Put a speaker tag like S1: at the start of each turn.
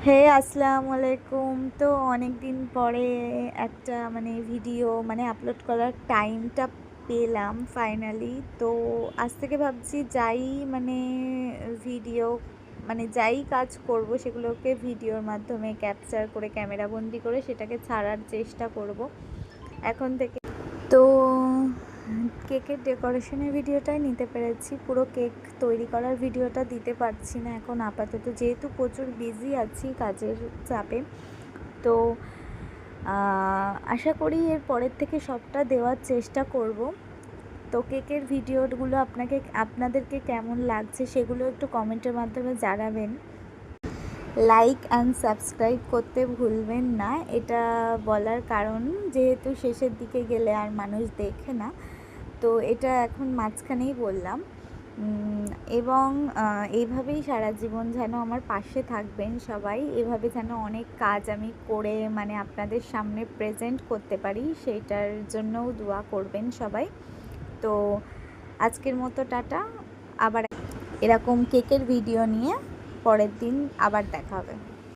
S1: হে আসসালামু আলাইকুম। তো অনেক দিন পরে একটা ভিডিও আপলোড করার টাইমটা পেলাম ফাইনালি। তো আজ থেকে ভাবছি যাই মানে ভিডিও যাই কাজ করব সেগুলোকে ভিডিওর মাধ্যমে ক্যাপচার করে ক্যামেরা বন্দি করে সেটাকে ছাড়ার চেষ্টা করব এখন থেকে। তো কেকের ডেকোরেশনের ভিডিওটাই নিতে পেরেছি, পুরো কেক তৈরি করার ভিডিওটা দিতে পারছি না এখন আপাতত, যেহেতু প্রচুর বিজি আছি কাজের চাপে। তো আশা করি এর পরের থেকে সবটা দেওয়ার চেষ্টা করব। তো কেকের ভিডিওগুলো আপনাদেরকে কেমন লাগছে সেগুলো একটু কমেন্টের মাধ্যমে জানাবেন। লাইক অ্যান্ড সাবস্ক্রাইব করতে ভুলবেন না, এটা বলার কারণ যেহেতু শেষের দিকে গেলে আর মানুষ দেখে না, তো এটা এখন মাঝখানেই বললাম। এবং এইভাবেই সারা জীবন যেন আমার পাশে থাকবেন সবাই, এভাবে যেন অনেক কাজ আমি করে আপনাদের সামনে প্রেজেন্ট করতে পারি, সেইটার জন্যও দোয়া করবেন সবাই। তো আজকের মতো টাটা, আবার এরকম কেকের ভিডিও নিয়ে পরের দিন আবার দেখা হবে।